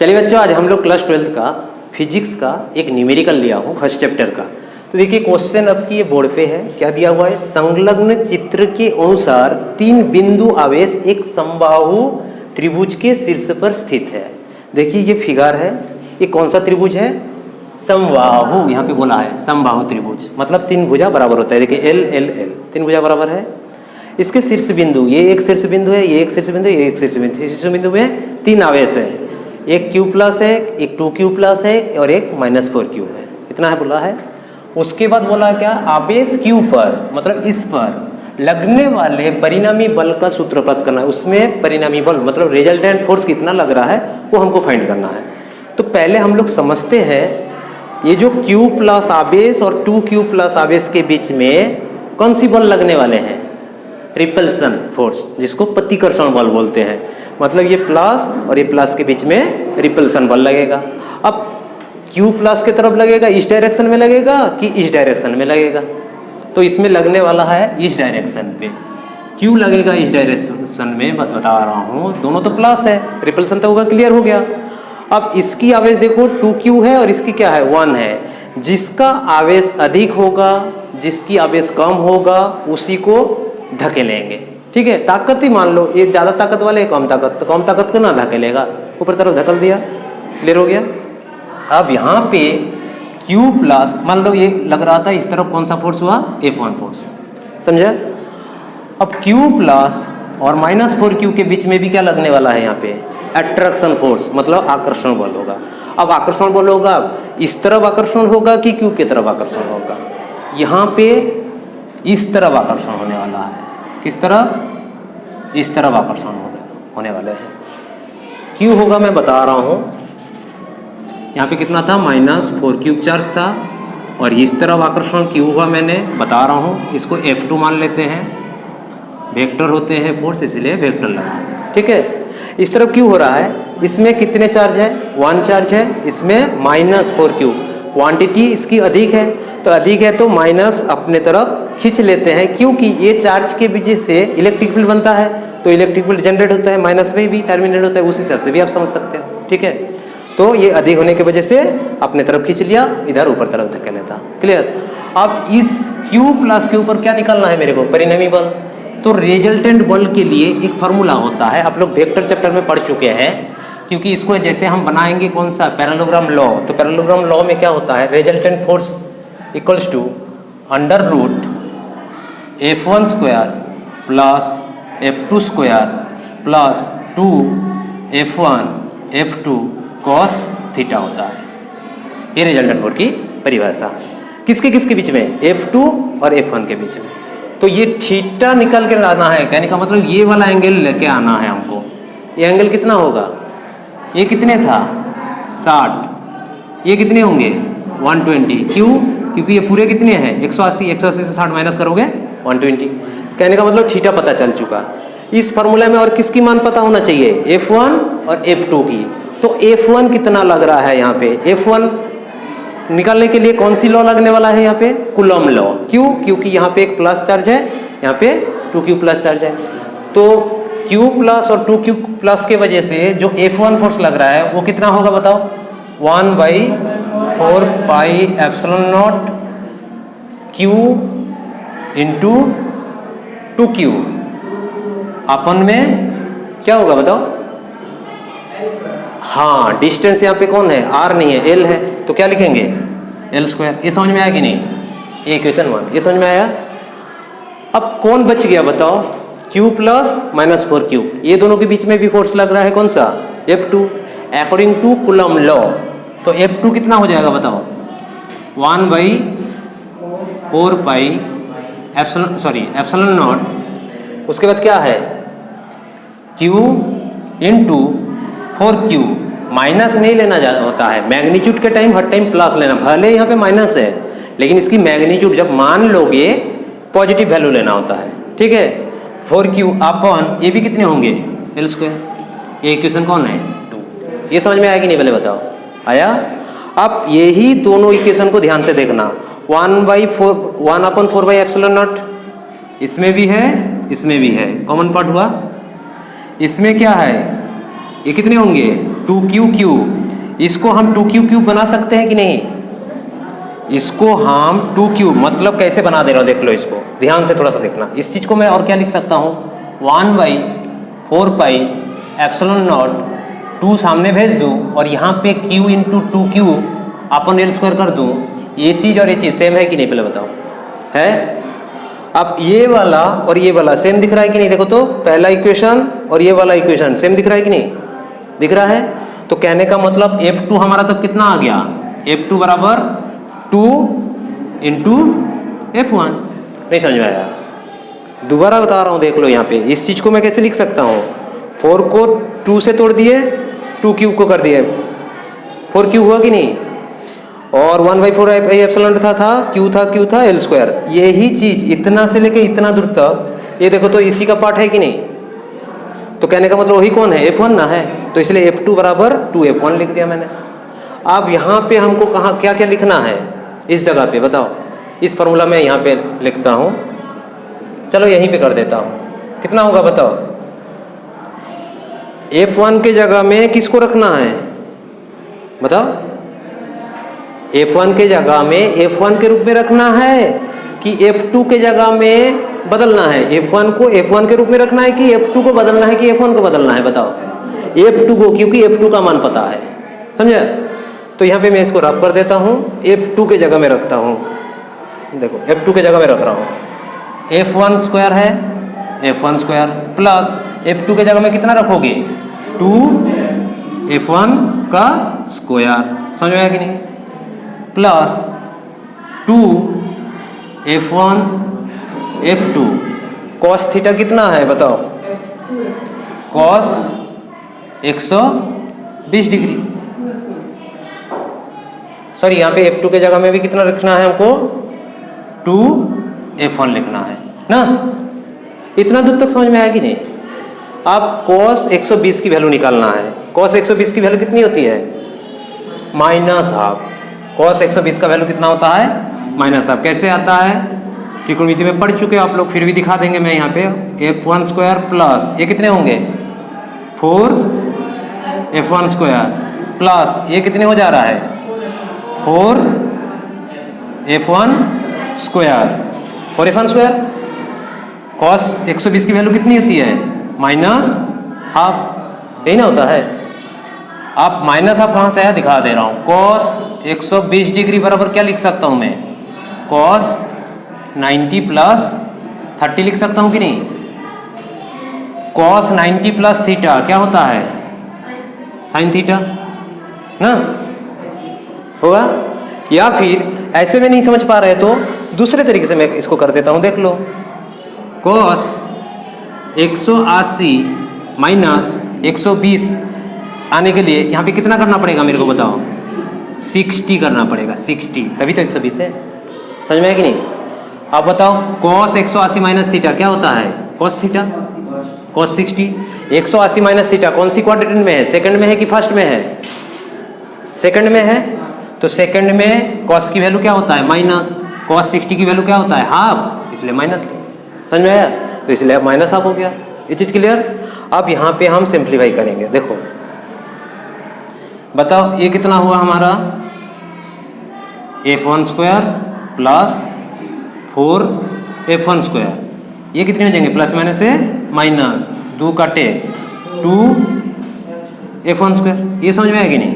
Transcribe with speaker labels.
Speaker 1: चलिए बच्चों, आज हम लोग क्लास 12 का फिजिक्स का एक न्यूमेरिकल लिया हूँ फर्स्ट चैप्टर का। तो देखिए क्वेश्चन अब की ये बोर्ड पे है, क्या दिया हुआ है, संलग्न चित्र के अनुसार 3 बिंदु आवेश एक समबाहु त्रिभुज के शीर्ष पर स्थित है। देखिए ये फिगर है, ये कौन सा त्रिभुज है, समबाहु, यहाँ पे बोला है समबाहु त्रिभुज, मतलब 3 भुजा बराबर होता है। देखिए एल एल एल 3 भुजा बराबर है। इसके शीर्ष बिंदु, ये एक शीर्ष बिंदु है, ये एक शीर्ष बिंदु, ये एक शीर्ष बिंदु। शीर्ष बिंदु में 3 आवेश है, एक Q प्लस है, एक 2Q प्लस है और एक -4Q है। इतना है बोला है। उसके बाद बोला क्या, आवेश Q पर, मतलब इस पर लगने वाले परिणामी बल का सूत्रपात करना है। उसमें परिणामी बल मतलब रिजल्टेंट फोर्स कितना लग रहा है वो हमको फाइंड करना है। तो पहले हम लोग समझते हैं ये जो Q प्लस आवेश और 2Q प्लस आवेश के बीच में कौन सी बल लगने वाले हैं, रिपल्सन फोर्स, जिसको प्रतिकर्षण बल बोलते हैं। मतलब ये प्लस और ये प्लस के बीच में रिपल्सन बल लगेगा। अब Q प्लस की तरफ लगेगा, इस डायरेक्शन में लगेगा कि इस डायरेक्शन में लगेगा, तो इसमें लगने वाला है इस डायरेक्शन पे। Q लगेगा इस डायरेक्शन में, बता रहा हूँ, दोनों तो प्लस है, रिपल्सन तो होगा, क्लियर हो गया। अब इसकी आवेश देखो 2Q है और इसकी क्या है 1 है। जिसका आवेश अधिक होगा, जिसकी आवेश कम होगा, उसी को धकेलेंगे। ठीक है, ताकत ही मान लो, ये ज़्यादा ताकत वाले, कम ताकत, तो कम ताकत को ना धकेलेगा, ऊपर तरफ धकेल दिया, क्लियर हो गया। अब यहाँ पे Q प्लस, मान लो ये लग रहा था इस तरफ, कौन सा फोर्स हुआ, F1 फोर्स, समझा। अब Q प्लस और -4Q के बीच में भी क्या लगने वाला है, यहाँ पे अट्रैक्शन फोर्स, मतलब आकर्षण बल होगा। अब आकर्षण बल होगा, इस तरफ आकर्षण होगा कि Q की तरफ आकर्षण होगा, यहाँ पे इस तरफ आकर्षण होने वाला है। किस तरफ, इस तरफ आकर्षण होने वाले हैं। Q होगा, मैं बता रहा हूँ, यहाँ पे कितना था, -4Q चार्ज था, और इस तरफ आकर्षण Q हुआ, मैंने बता रहा हूँ, इसको F2 मान लेते हैं, वेक्टर होते हैं फोर्स, इसलिए वेक्टर लगा। ठीक है, इस तरफ Q हो रहा है, इसमें कितने चार्ज है, 1 चार्ज है, इसमें -4Q, क्वांटिटी इसकी अधिक है, तो अधिक है तो माइनस अपने तरफ खींच लेते हैं, क्योंकि ये चार्ज के वजह से इलेक्ट्रिक फील्ड बनता है, तो इलेक्ट्रिक फील्ड जनरेट होता है, माइनस में भी टर्मिनेट होता है, उसी तरफ से भी आप समझ सकते हो। ठीक है, तो ये अधिक होने की वजह से अपने तरफ खींच लिया, इधर ऊपर तरफ धकेल लेता, क्लियर। अब इस Q प्लस के ऊपर क्या निकालना है मेरे को, परिणामी बल। तो रिजल्टेंट बल के लिए एक फार्मूला होता है, आप लोग वेक्टर चैप्टर में पढ़ चुके हैं, क्योंकि इसको जैसे हम बनाएंगे कौन सा, पैरेललोग्राम लॉ। तो पैरेललोग्राम लॉ में क्या होता है, resultant force equals to √ F1 square plus F2 square plus 2F1 F2 cos theta होता है। ये रिजल्टेंट फोर्स की परिभाषा। किसके किसके बीच में, F2 और F1 के बीच में। तो ये थीटा निकल के लाना है, कहने का मतलब ये वाला एंगल लेके आना है हमको। ये एंगल कितना होगा, ये कितने था 60, ये कितने होंगे 120। क्यों, क्योंकि ये पूरे कितने हैं 180, 180 से 60 माइनस करोगे 120। कहने का मतलब थीटा पता चल चुका। इस फॉर्मूला में और किसकी मान पता होना चाहिए, F1 और F2 की। तो F1 कितना लग रहा है यहाँ पे, F1 निकालने के लिए कौन सी लॉ लगने वाला है यहाँ पे, कूलम लॉ। क्यों, क्योंकि यहाँ पे एक प्लस चार्ज है, यहाँ पे 2Q प्लस चार्ज है। तो Q प्लस और 2Q प्लस के वजह से जो F1 फोर्स लग रहा है वो कितना होगा बताओ, 1/4πε0 Q इंटू 2Q अपन में क्या होगा बताओ। हाँ, डिस्टेंस यहाँ पे कौन है, R नहीं है, L है, तो क्या लिखेंगे L²। ये समझ में आया कि नहीं, ये इक्वेशन 1, ये समझ में आया। अब कौन बच गया बताओ, Q प्लस -4Q, ये दोनों के बीच में भी फोर्स लग रहा है, कौन सा, F2, according to coulomb law. तो F2 कितना हो जाएगा बताओ, 1/4πε0, उसके बाद क्या है Q इंटू 4Q, माइनस नहीं लेना होता है, मैग्नीट्यूड के टाइम हर टाइम प्लस लेना, भले यहाँ पे माइनस है लेकिन इसकी मैग्नीट्यूड जब मान लोगे पॉजिटिव वैल्यू लेना होता है। ठीक है, 4Q अपन ये भी कितने होंगे L²। ये इक्वेशन कौन है 2। ये समझ में आया कि नहीं पहले बताओ, आया। अब यही दोनों इक्वेशन को ध्यान से देखना, 1/4πε0 इसमें भी है, इसमें भी है, कॉमन पार्ट हुआ। इसमें क्या है, ये कितने होंगे 2q इसको हम 2q बना सकते हैं कि नहीं? इसको हम 2q मतलब कैसे बना दे रहा हूँ देख लो, इसको ध्यान से थोड़ा सा देखना। इस चीज को मैं और क्या लिख सकता हूँ, 1/4 पाई एप्सिलॉन नॉट 2 सामने भेज दूँ और यहाँ पे q इंटू 2q अपन एल स्क्वायर कर दूँ। ये चीज और ये चीज सेम है कि नहीं पहले बताओ, है? अब ये वाला और ये वाला सेम दिख रहा है कि नहीं? देखो तो पहला इक्वेशन और ये वाला इक्वेशन सेम दिख रहा है कि नहीं? दिख रहा है। तो कहने का मतलब F2 हमारा तब कितना आ गया, F2 बराबर 2 इंटू F1। नहीं समझ में आया? दोबारा बता रहा हूँ, देख लो यहाँ पे इस चीज को मैं कैसे लिख सकता हूँ, 4 को 2 से तोड़ दिए, 2q को कर दिए, 4q हुआ कि नहीं? और 1/4 एप्सिलॉन था q था एल स्क्वायर। यही चीज इतना से लेके इतना दूर तक, ये देखो तो इसी का पार्ट है कि नहीं? तो कहने का मतलब वही कौन है, F1 ना है। तो इसलिए F2 बराबर 2F1 लिख दिया मैंने। अब यहाँ पे हमको कहाँ क्या क्या लिखना है, इस जगह पे बताओ। इस फॉर्मूला में यहाँ पे लिखता हूँ, चलो यहीं पे कर देता हूँ। कितना होगा बताओ, F1 के जगह में किसको रखना है बताओ? F1 के जगह में F1 के रूप में रखना है कि F2 के जगह में बदलना है? F1 को F1 के रूप में रखना है कि F2 को बदलना है कि F1 को बदलना है बताओ? F2 को, क्योंकि F2 का मान पता है, समझे? तो यहाँ पे मैं इसको रब कर देता हूँ, F2 के जगह में रखता हूँ। देखो F2 के जगह में रख रहा हूँ, F1 स्क्वायर है, F1 स्क्वायर प्लस F2 के जगह में कितना रखोगे, 2F1 का स्क्वायर, समझ में आया कि नहीं? Plus 2F1 F2 cos theta कितना है बताओ, कॉस 120 डिग्री। सॉरी यहाँ पे F2 के जगह में भी कितना रखना है हमको, 2F1 लिखना है ना? इतना दूर तक समझ में आया कि नहीं? अब cos 120 की वैल्यू निकालना है। cos 120 की वैल्यू कितनी होती है, -हाफ। cos 120 का वैल्यू कितना होता है, -हाफ। कैसे आता है, त्रिकोणमिति में पढ़ चुके हो आप लोग, फिर भी दिखा देंगे मैं यहाँ पे। F1 स्क्वायर प्लस ये कितने होंगे, 4F1 स्क्वायर प्लस ये कितने हो जा रहा है, 4F1 square, 4F1 square. cos 120 की वैल्यू कितनी होती है, -हाफ, यही ना होता है? आप -हाफ कहाँ से आया दिखा दे रहा हूँ। cos 120 डिग्री बराबर क्या लिख सकता हूँ मैं, cos 90 प्लस 30 लिख सकता हूँ कि नहीं? cos 90 प्लस थीटा क्या होता है, sin थीटा ना, होगा? या फिर ऐसे में नहीं समझ पा रहे तो दूसरे तरीके से मैं इसको कर देता हूँ, देख लो। cos 180 माइनस 120 आने के लिए यहाँ पे कितना करना पड़ेगा मेरे को बताओ, 60 करना पड़ेगा, 60, तभी तो 120 है। समझ में है कि नहीं? आप बताओ, cos 180 माइनस थीटा क्या होता है, cos theta, cos 60। 180 minus theta कौन सी क्वाड्रेंट में है, सेकंड में है कि फर्स्ट में है? सेकंड में है। तो सेकंड में cos की वैल्यू क्या होता है, माइनस, cos 60 की वैल्यू क्या होता है, हाफ, इसलिए माइनस। समझ में आया? तो इसलिए अब -हाफ हो गया। ये चीज क्लियर? अब यहाँ पे हम सिंप्लीफाई करेंगे। देखो बताओ ये कितना हुआ हमारा, F1 square plus 4F1 square, ये कितने हो जाएंगे, प्लस माइनस से माइनस, 2 काटे 2F1 स्क्वायर। ये समझ में आया कि नहीं?